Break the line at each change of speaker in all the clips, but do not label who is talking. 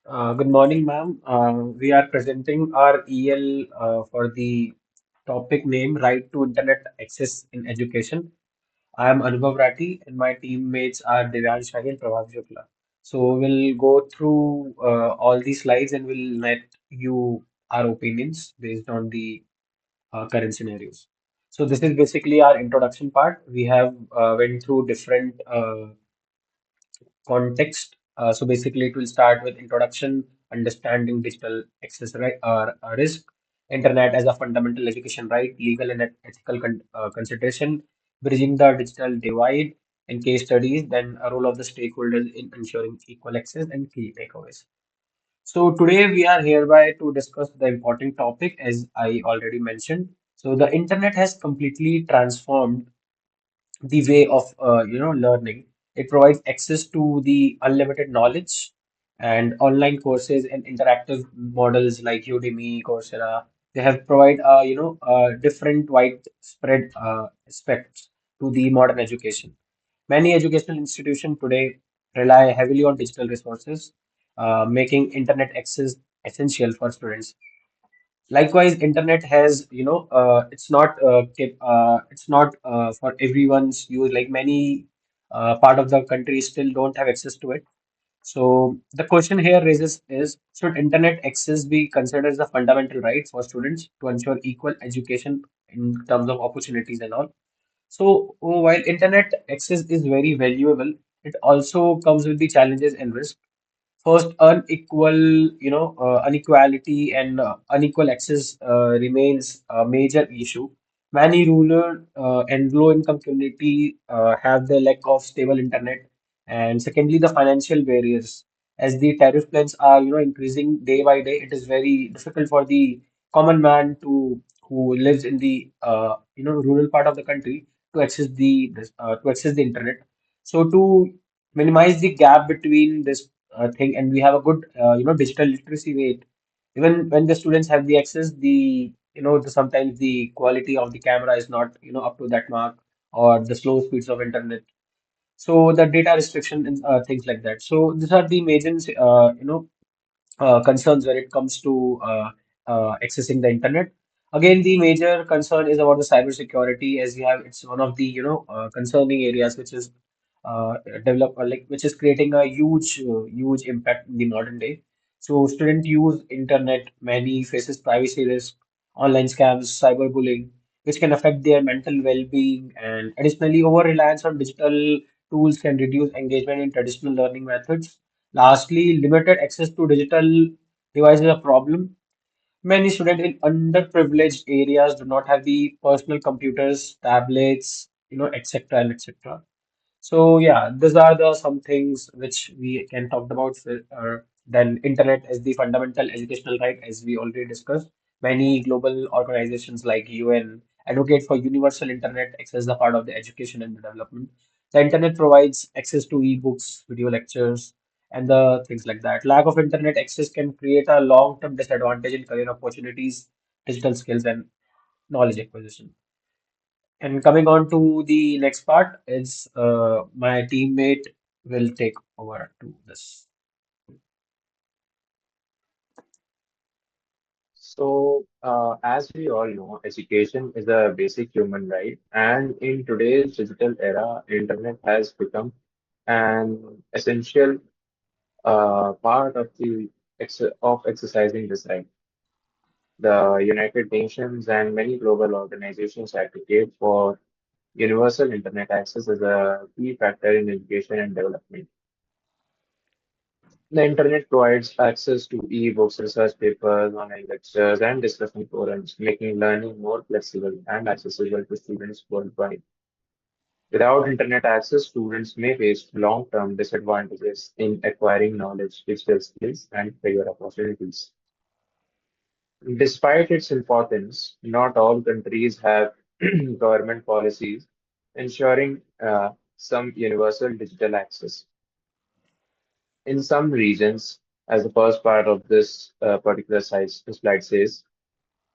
Good morning, ma'am. We are presenting our EL for the topic name Right to Internet Access in Education. I am Anubhav Rathi and my teammates are Divyansh Shah and Prabhav Shukla. So we'll go through all these slides and we'll let you our opinions based on the current scenarios. So this is basically our introduction part. We have went through different context. So basically, it will start with introduction, understanding digital access right, risk, internet as a fundamental education right, legal and ethical consideration, bridging the digital divide, and case studies, then a role of the stakeholders in ensuring equal access and key takeaways. So today we are hereby to discuss the important topic as I already mentioned. So the internet has completely transformed the way of learning. It provides access to the unlimited knowledge and online courses and interactive models like Udemy, Coursera. They have provide different widespread aspects to the modern education. Many educational institutions today rely heavily on digital resources, making internet access essential for students. Likewise, internet has, it's not for everyone's use. Like many part of the country still don't have access to it. So the question here raises is, should internet access be considered as a fundamental right for students to ensure equal education in terms of opportunities and all? So while internet access is very valuable, it also comes with the challenges and risks. First, inequality and unequal access remains a major issue. Many rural and low-income community have the lack of stable internet, and secondly, the financial barriers. As the tariff plans are, increasing day by day, it is very difficult for the common man to who lives in the rural part of the country to access the internet. So to minimize the gap between this thing and we have a good digital literacy rate, even when the students have the access, sometimes the quality of the camera is not up to that mark, or the slow speeds of internet, so the data restriction and things like that. So these are the major concerns when it comes to accessing the internet. Again, the major concern is about the cybersecurity, as you have, it's one of the concerning areas which is which is creating a huge impact in the modern day. So students use internet, many faces privacy risk, online scams, cyberbullying, which can affect their mental well-being, and additionally, over-reliance on digital tools can reduce engagement in traditional learning methods. Lastly, limited access to digital devices is a problem. Many students in underprivileged areas do not have the personal computers, tablets, etc. and etc. So yeah, these are the some things which we can talk about. Then internet as the fundamental educational right, as we already discussed. Many global organizations like UN advocate for universal internet access as a part of the education and the development. The internet provides access to e-books, video lectures, and the things like that. Lack of internet access can create a long-term disadvantage in career opportunities, digital skills, and knowledge acquisition. And coming on to the next part is my teammate will take over to this.
As we all know, education is a basic human right, and in today's digital era, internet has become an essential part of of exercising this right. The United Nations and many global organizations advocate for universal internet access as a key factor in education and development. The internet provides access to e-books, research papers, online lectures, and discussion forums, making learning more flexible and accessible to students worldwide. Without internet access, students may face long-term disadvantages in acquiring knowledge, digital skills, and career opportunities. Despite its importance, not all countries have government policies ensuring some universal digital access. In some regions, as the first part of this particular slide says,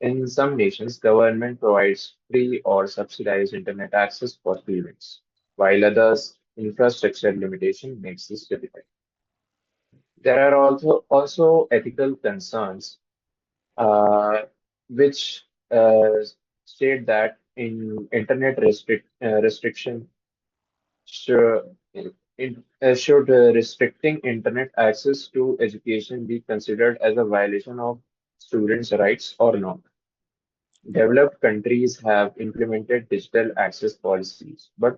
in some nations, government provides free or subsidized internet access for students, while others, infrastructure limitation makes this difficult. There are also ethical concerns, uh, which state that in internet restriction should, restricting internet access to education be considered as a violation of students' rights or not? Developed countries have implemented digital access policies, but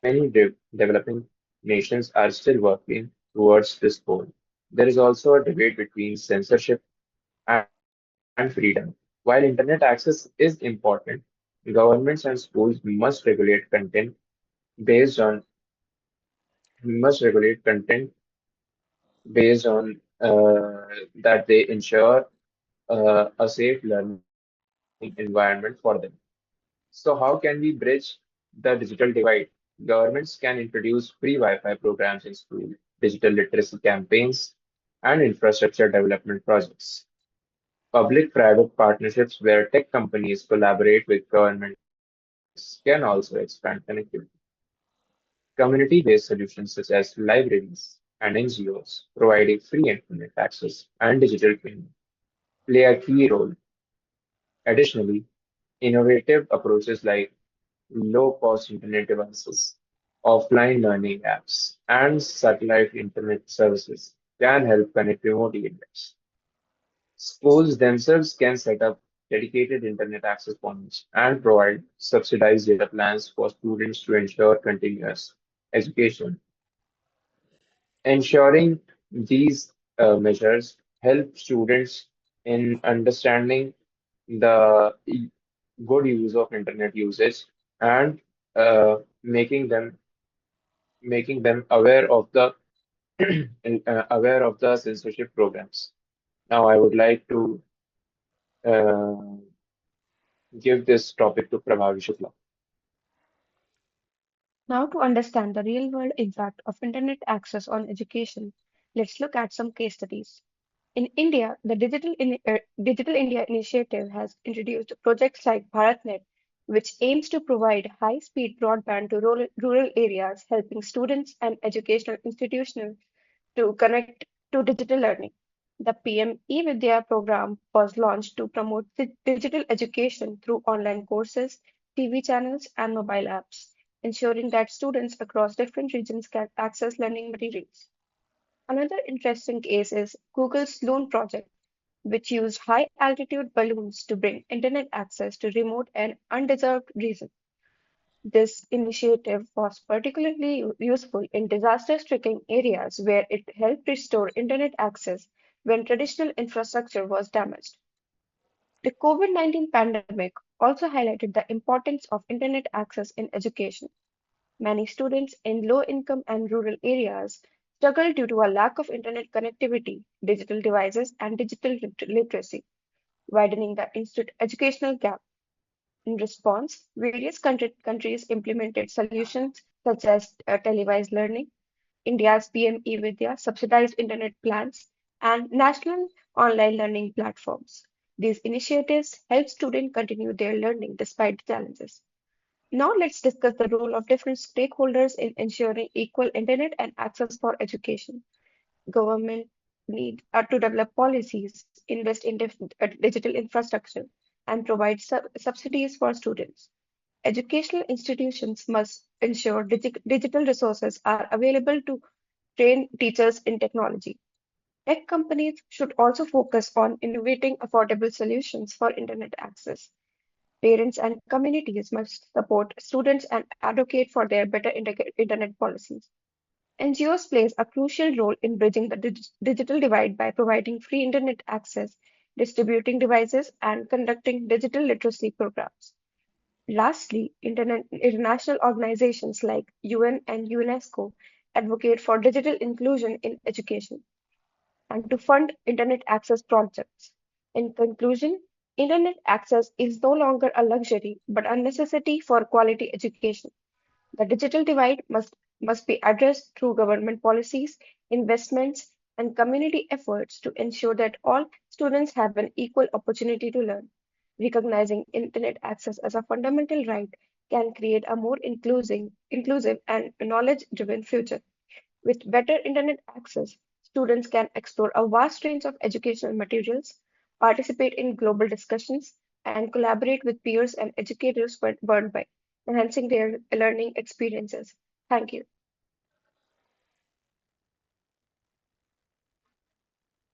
many developing nations are still working towards this goal. There is also a debate between censorship and freedom. While internet access is important, governments and schools based on must regulate content based on that they ensure a safe learning environment for them. So how can we bridge the digital divide? Governments can introduce free Wi-Fi programs in school, digital literacy campaigns, and infrastructure development projects. Public-private partnerships where tech companies collaborate with governments can also expand connectivity. Community-based solutions such as libraries and NGOs providing free internet access and digital training play a key role. Additionally, innovative approaches like low-cost internet devices, offline learning apps, and satellite internet services can help connect remote areas. Schools themselves can set up dedicated internet access points and provide subsidized data plans for students to ensure continuous education. Ensuring these measures help students in understanding the good use of internet usage and making them aware of the censorship programs. Now, I would like to uh, give this topic to Prabhavi Shukla.
Now, to understand the real world impact of internet access on education, let's look at some case studies. In India, the Digital India Initiative has introduced projects like BharatNet, which aims to provide high speed broadband to rural areas, helping students and educational institutions to connect to digital learning. The PM eVidya program was launched to promote digital education through online courses, TV channels, and mobile apps, ensuring that students across different regions can access learning materials. Another interesting case is Google's Loon project, which used high altitude balloons to bring internet access to remote and undeserved regions. This initiative was particularly useful in disaster-stricken areas where it helped restore internet access when traditional infrastructure was damaged. The COVID-19 pandemic also highlighted the importance of internet access in education. Many students in low-income and rural areas struggle due to a lack of internet connectivity, digital devices, and digital literacy, widening the educational gap. In response, various countries implemented solutions such as televised learning, India's PM eVidya, subsidized internet plans, and national online learning platforms. These initiatives help students continue their learning despite challenges. Now let's discuss the role of different stakeholders in ensuring equal internet and access for education. Government need to develop policies, invest in digital infrastructure, and provide subsidies for students. Educational institutions must ensure digital resources are available to train teachers in technology. Tech companies should also focus on innovating affordable solutions for internet access. Parents and communities must support students and advocate for their better internet policies. NGOs plays a crucial role in bridging the digital divide by providing free internet access, distributing devices, and conducting digital literacy programs. Lastly, international organizations like UN and UNESCO advocate for digital inclusion in education and to fund internet access projects. In conclusion, internet access is no longer a luxury but a necessity for quality education. The digital divide must be addressed through government policies, investments, and community efforts to ensure that all students have an equal opportunity to learn. Recognizing internet access as a fundamental right can create a more inclusive and knowledge driven future. With better internet access, Students can explore a vast range of educational materials, participate in global discussions, and collaborate with peers and educators worldwide, enhancing their learning experiences. Thank you.